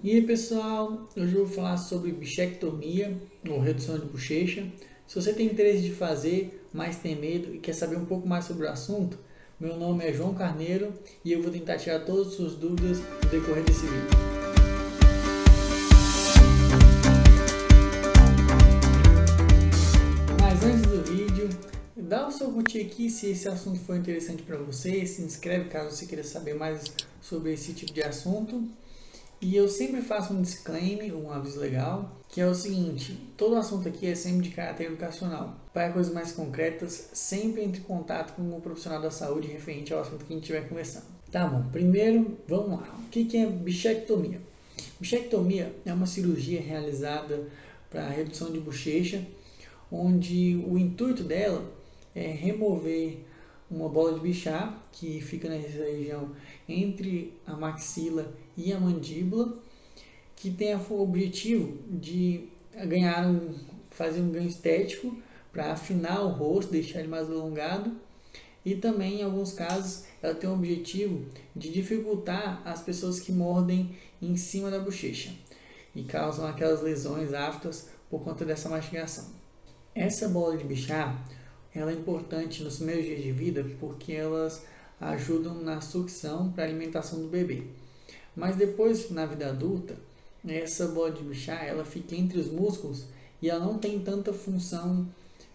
E aí pessoal, hoje eu vou falar sobre bichectomia ou redução de bochecha. Se você tem interesse de fazer, mas tem medo e quer saber um pouco mais sobre o assunto, meu nome é João Carneiro e eu vou tentar tirar todas as suas dúvidas no decorrer desse vídeo. Mas antes do vídeo, dá o seu curtir aqui se esse assunto for interessante para você, se inscreve caso você queira saber mais sobre esse tipo de assunto. E eu sempre faço um disclaimer, um aviso legal, que é o seguinte: todo assunto aqui é sempre de caráter educacional. Para coisas mais concretas, sempre entre em contato com um profissional da saúde referente ao assunto que a gente estiver conversando. Tá bom, primeiro, vamos lá. O que é bichectomia? Bichectomia é uma cirurgia realizada para redução de bochecha, onde o intuito dela é remover uma bola de Bichat que fica nessa região entre a maxila e a mandíbula, que tem o objetivo de fazer um ganho estético para afinar o rosto, deixar ele mais alongado, e também em alguns casos ela tem o objetivo de dificultar as pessoas que mordem em cima da bochecha e causam aquelas lesões aftas por conta dessa mastigação. Essa bola de Bichat ela é importante nos primeiros dias de vida porque elas ajudam na sucção para a alimentação do bebê. Mas depois, na vida adulta, essa bola de Bichat ela fica entre os músculos e ela não tem tanta função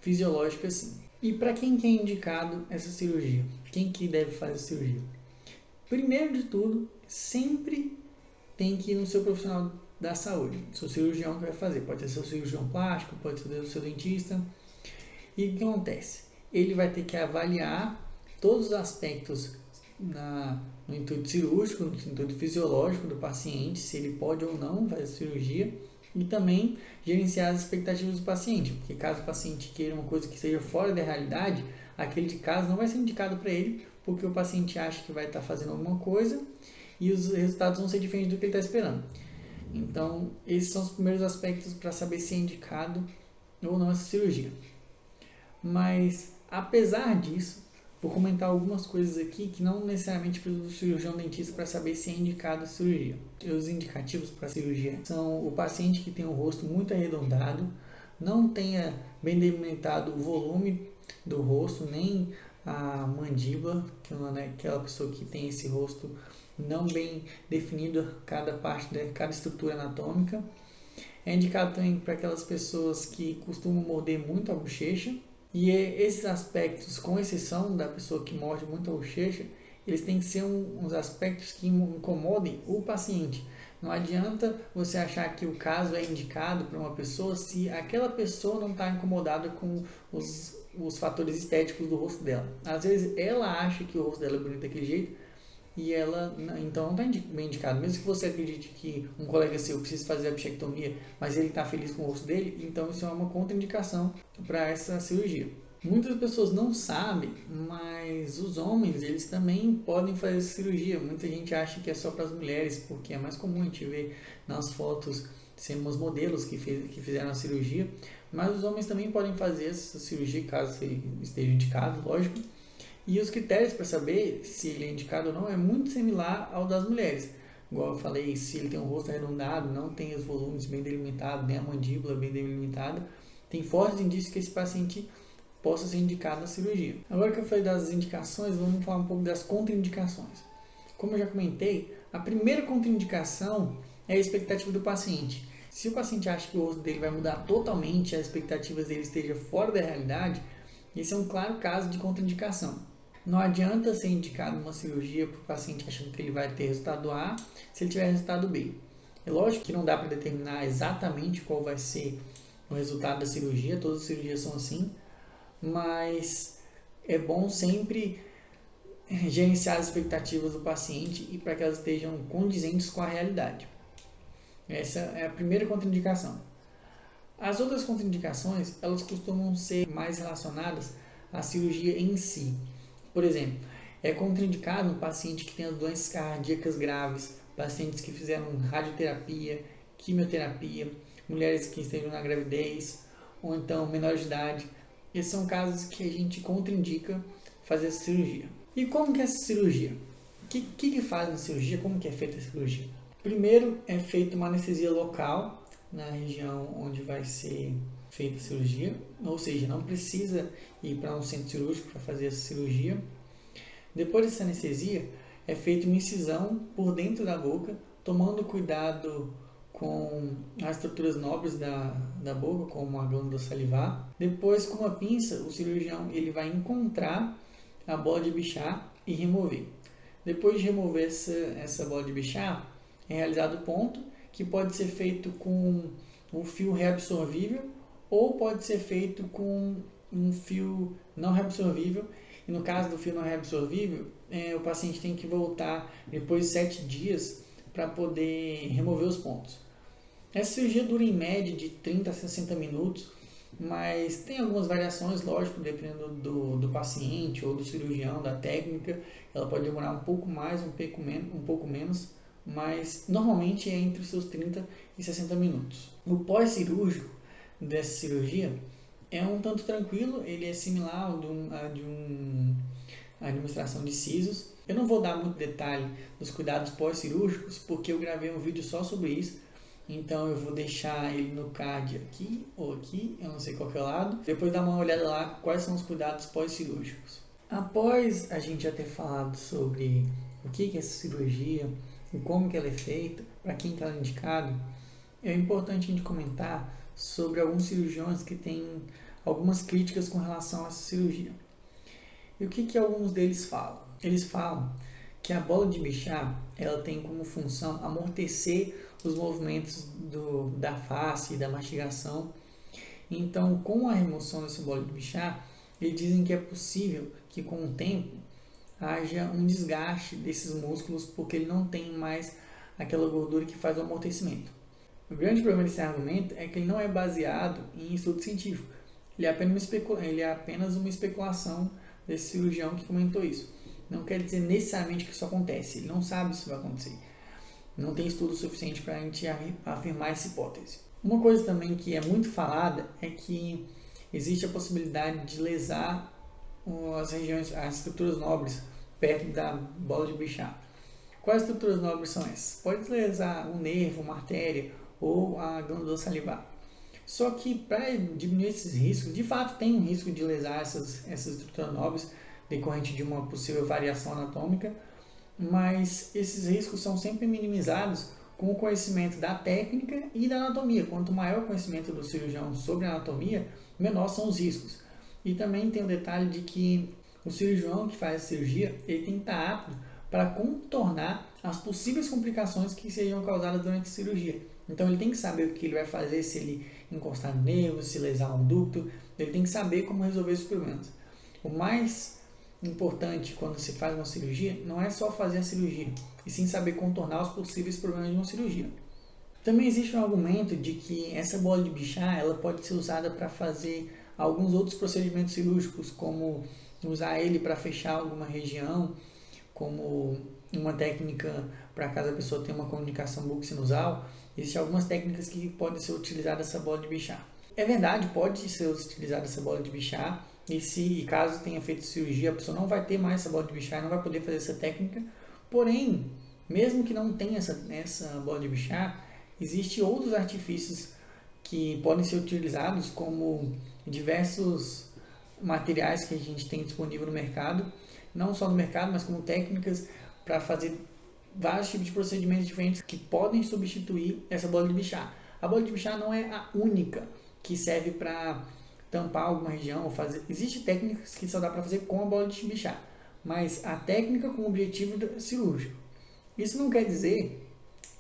fisiológica assim. E para quem que é indicado essa cirurgia? Quem que deve fazer a cirurgia? Primeiro de tudo, sempre tem que ir no seu profissional da saúde, seu cirurgião que vai fazer. Pode ser seu cirurgião plástico, pode ser o seu dentista. E o que acontece? Ele vai ter que avaliar todos os aspectos no intuito cirúrgico, no intuito fisiológico do paciente, se ele pode ou não fazer a cirurgia, e também gerenciar as expectativas do paciente, porque caso o paciente queira uma coisa que seja fora da realidade, aquele de caso não vai ser indicado para ele, porque o paciente acha que vai estar fazendo alguma coisa e os resultados vão ser diferentes do que ele está esperando. Então, esses são os primeiros aspectos para saber se é indicado ou não essa cirurgia. Mas, apesar disso, vou comentar algumas coisas aqui que não necessariamente precisa do cirurgião dentista para saber se é indicado a cirurgia. Os indicativos para a cirurgia são o paciente que tem o rosto muito arredondado, não tenha bem delimitado o volume do rosto, nem a mandíbula, que é aquela pessoa que tem esse rosto não bem definido, cada parte, cada estrutura anatômica. É indicado também para aquelas pessoas que costumam morder muito a bochecha. E esses aspectos, com exceção da pessoa que morde muito a bochecha, eles têm que ser uns aspectos que incomodem o paciente. Não adianta você achar que o caso é indicado para uma pessoa se aquela pessoa não está incomodada com os fatores estéticos do rosto dela. Às vezes ela acha que o rosto dela é bonito daquele jeito, e ela então não está bem indicado. Mesmo que você acredite que um colega seu precisa fazer a bichectomia, mas ele está feliz com o rosto dele, então isso é uma contraindicação para essa cirurgia. Muitas pessoas não sabem, mas os homens eles também podem fazer essa cirurgia. Muita gente acha que é só para as mulheres, porque é mais comum a gente ver nas fotos sendo os modelos que fizeram a cirurgia, mas os homens também podem fazer essa cirurgia caso esteja indicado, lógico. E os critérios para saber se ele é indicado ou não é muito similar ao das mulheres. Igual eu falei, se ele tem um rosto arredondado, não tem os volumes bem delimitados, nem a mandíbula bem delimitada, tem fortes indícios que esse paciente possa ser indicado à cirurgia. Agora que eu falei das indicações, vamos falar um pouco das contraindicações. Como eu já comentei, a primeira contraindicação é a expectativa do paciente. Se o paciente acha que o rosto dele vai mudar totalmente, as expectativas dele estejam fora da realidade, esse é um claro caso de contraindicação. Não adianta ser indicado uma cirurgia para o paciente achando que ele vai ter resultado A se ele tiver resultado B. É lógico que não dá para determinar exatamente qual vai ser o resultado da cirurgia, todas as cirurgias são assim, mas é bom sempre gerenciar as expectativas do paciente e para que elas estejam condizentes com a realidade. Essa é a primeira contraindicação. As outras contraindicações, elas costumam ser mais relacionadas à cirurgia em si. Por exemplo, é contraindicado um paciente que tenha doenças cardíacas graves, pacientes que fizeram radioterapia, quimioterapia, mulheres que estejam na gravidez, ou então menores de idade. Esses são casos que a gente contraindica fazer essa cirurgia. E como que é essa cirurgia? O que faz na cirurgia? Como que é feita a cirurgia? Primeiro é feita uma anestesia local na região onde vai ser feita a cirurgia, ou seja, não precisa ir para um centro cirúrgico para fazer essa cirurgia. Depois dessa anestesia, é feita uma incisão por dentro da boca, tomando cuidado com as estruturas nobres da boca, como a glândula salivar. Depois, com uma pinça, o cirurgião ele vai encontrar a bola de Bichat e remover. Depois de remover essa bola de Bichat, é realizado o ponto, que pode ser feito com um fio reabsorvível ou pode ser feito com um fio não reabsorvível. E no caso do fio não reabsorvível, o paciente tem que voltar depois de 7 dias para poder remover os pontos. Essa cirurgia dura em média de 30 a 60 minutos, mas tem algumas variações, lógico, dependendo do paciente ou do cirurgião, da técnica. Ela pode demorar um pouco mais, um pouco menos, mas normalmente é entre os seus 30 e 60 minutos. O pós-cirúrgico dessa cirurgia é um tanto tranquilo, ele é similar ao de uma administração de sisos. Eu não vou dar muito detalhe dos cuidados pós-cirúrgicos, porque eu gravei um vídeo só sobre isso, então eu vou deixar ele no card aqui ou aqui, eu não sei qual que é o lado. Depois dá uma olhada lá quais são os cuidados pós-cirúrgicos. Após a gente já ter falado sobre o que é essa cirurgia e como que ela é feita, para quem está indicado, é importante a gente comentar sobre alguns cirurgiões que têm algumas críticas com relação a essa cirurgia. E o que alguns deles falam? Eles falam que a bola de Bichat ela tem como função amortecer os movimentos da face e da mastigação. Então, com a remoção dessa bola de Bichat, eles dizem que é possível que com o tempo haja um desgaste desses músculos, porque ele não tem mais aquela gordura que faz o amortecimento. O grande problema desse argumento é que ele não é baseado em estudo científico. Ele é apenas uma especulação desse cirurgião que comentou isso. Não quer dizer necessariamente que isso acontece. Ele não sabe se vai acontecer. Não tem estudo suficiente para a gente afirmar essa hipótese. Uma coisa também que é muito falada é que existe a possibilidade de lesar as estruturas nobres perto da bola de Bichat. Quais estruturas nobres são essas? Pode lesar um nervo, uma artéria ou a glândula salivar. Só que para diminuir esses riscos, de fato tem um risco de lesar essas estruturas nobres decorrente de uma possível variação anatômica, mas esses riscos são sempre minimizados com o conhecimento da técnica e da anatomia. Quanto maior o conhecimento do cirurgião sobre a anatomia, menor são os riscos. E também tem o detalhe de que o cirurgião que faz a cirurgia, ele tem que estar apto para contornar as possíveis complicações que sejam causadas durante a cirurgia. Então ele tem que saber o que ele vai fazer se ele encostar no nervo, se lesar um ducto, ele tem que saber como resolver esses problemas. O mais importante quando se faz uma cirurgia não é só fazer a cirurgia, e sim saber contornar os possíveis problemas de uma cirurgia. Também existe um argumento de que essa bola de Bichat ela pode ser usada para fazer alguns outros procedimentos cirúrgicos, como usar ele para fechar alguma região, como uma técnica para caso a pessoa tenha uma comunicação bucosinusal. Existem algumas técnicas que podem ser utilizadas essa bola de Bichat. É verdade, pode ser utilizada essa bola de Bichat, e se caso tenha feito cirurgia, a pessoa não vai ter mais essa bola de Bichat, não vai poder fazer essa técnica. Porém, mesmo que não tenha essa bola de Bichat, existem outros artifícios que podem ser utilizados, como diversos materiais que a gente tem disponível no mercado, não só no mercado, mas como técnicas para fazer vários tipos de procedimentos diferentes que podem substituir essa bola de Bichat. A bola de Bichat não é a única que serve para tampar alguma região ou fazer. Existem técnicas que só dá para fazer com a bola de Bichat, mas a técnica com o objetivo cirúrgico. Isso não quer dizer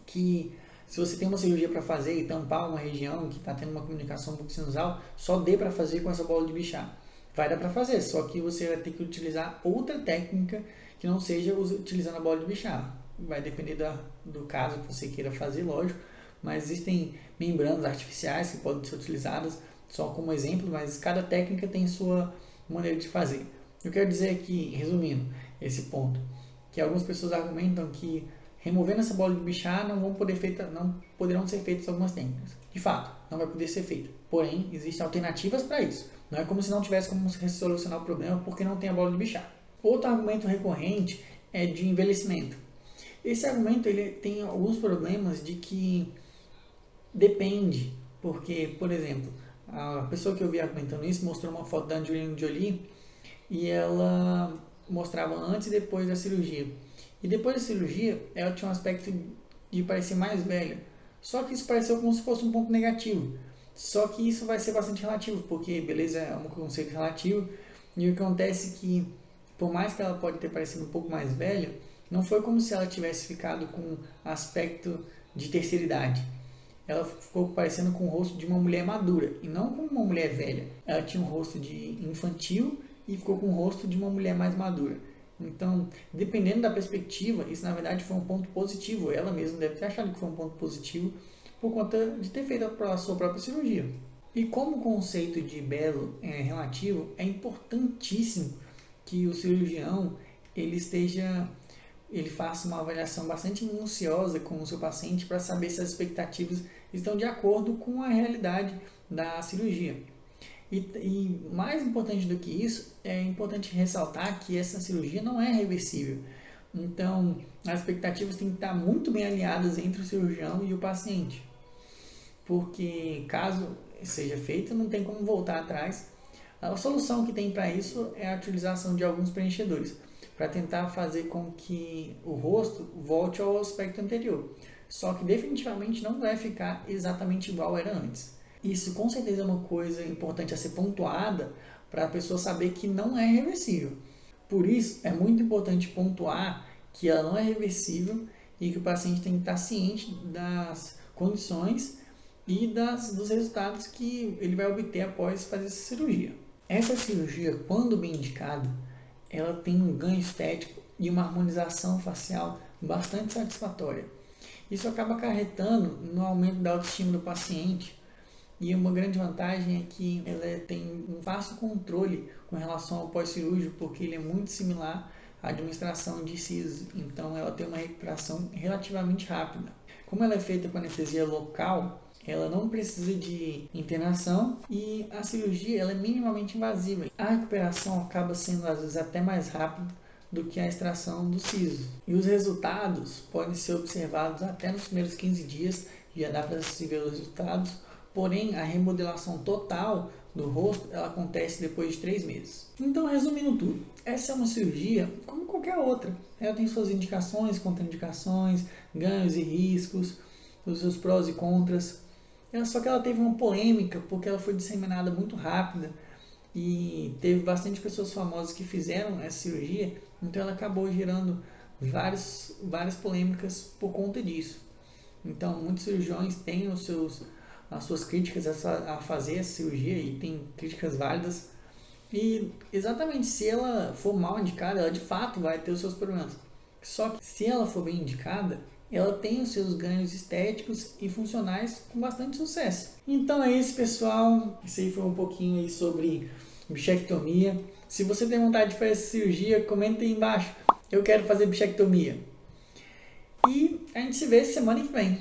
que se você tem uma cirurgia para fazer e tampar uma região que está tendo uma comunicação bucosinusal, só dê para fazer com essa bola de Bichat. Vai dar para fazer, só que você vai ter que utilizar outra técnica que não seja utilizando a bola de Bichat. Vai depender do caso que você queira fazer, lógico, mas existem membranas artificiais que podem ser utilizadas só como exemplo, mas cada técnica tem sua maneira de fazer. Eu quero dizer aqui, resumindo esse ponto, que algumas pessoas argumentam que removendo essa bola de Bichat não poderão ser feitas algumas técnicas. De fato, não vai poder ser feito. Porém, existem alternativas para isso. Não é como se não tivesse como solucionar o problema porque não tem a bola de Bichat. Outro argumento recorrente é de envelhecimento. Esse argumento ele tem alguns problemas de que depende, porque, por exemplo, a pessoa que eu vi argumentando isso mostrou uma foto da Angelina Jolie e ela mostrava antes e depois da cirurgia. E depois da cirurgia, ela tinha um aspecto de parecer mais velha. Só que isso pareceu como se fosse um ponto negativo. Só que isso vai ser bastante relativo, porque beleza é um conceito relativo. E o que acontece é que, por mais que ela pode ter parecido um pouco mais velha, não foi como se ela tivesse ficado com aspecto de terceira idade. Ela ficou parecendo com o rosto de uma mulher madura e não com uma mulher velha. Ela tinha um rosto de infantil e ficou com o rosto de uma mulher mais madura. Então, dependendo da perspectiva, isso na verdade foi um ponto positivo. Ela mesma deve ter achado que foi um ponto positivo por conta de ter feito a sua própria cirurgia. E como o conceito de belo é relativo, é importantíssimo que o cirurgião ele faça uma avaliação bastante minuciosa com o seu paciente para saber se as expectativas estão de acordo com a realidade da cirurgia. E mais importante do que isso, é importante ressaltar que essa cirurgia não é reversível. Então, as expectativas têm que estar muito bem alinhadas entre o cirurgião e o paciente. Porque caso seja feita, não tem como voltar atrás. A solução que tem para isso é a utilização de alguns preenchedores, para tentar fazer com que o rosto volte ao aspecto anterior. Só que definitivamente não vai ficar exatamente igual era antes. Isso com certeza é uma coisa importante a ser pontuada para a pessoa saber que não é reversível. Por isso, é muito importante pontuar que ela não é reversível e que o paciente tem que estar ciente das condições e dos resultados que ele vai obter após fazer essa cirurgia. Essa cirurgia, quando bem indicada, ela tem um ganho estético e uma harmonização facial bastante satisfatória. Isso acaba acarretando no aumento da autoestima do paciente. E uma grande vantagem é que ela tem um fácil controle com relação ao pós-cirúrgico, porque ele é muito similar à administração de siso. Então ela tem uma recuperação relativamente rápida. Como ela é feita com anestesia local, ela não precisa de internação e a cirurgia ela é minimamente invasiva. A recuperação acaba sendo às vezes até mais rápida do que a extração do siso. E os resultados podem ser observados até nos primeiros 15 dias, já dá para se ver os resultados. Porém, a remodelação total do rosto ela acontece depois de 3 meses. Então, resumindo tudo, essa é uma cirurgia como qualquer outra. Ela tem suas indicações, contraindicações, ganhos e riscos, os seus prós e contras. Só que ela teve uma polêmica porque ela foi disseminada muito rápida e teve bastante pessoas famosas que fizeram essa cirurgia, então ela acabou gerando várias polêmicas por conta disso. Então, muitos cirurgiões têm as suas críticas a fazer essa cirurgia e tem críticas válidas. E exatamente, se ela for mal indicada, ela de fato vai ter os seus problemas. Só que se ela for bem indicada, ela tem os seus ganhos estéticos e funcionais com bastante sucesso. Então é isso, pessoal. Esse aí foi um pouquinho aí sobre bichectomia. Se você tem vontade de fazer essa cirurgia, comenta aí embaixo. Eu quero fazer bichectomia. E a gente se vê semana que vem.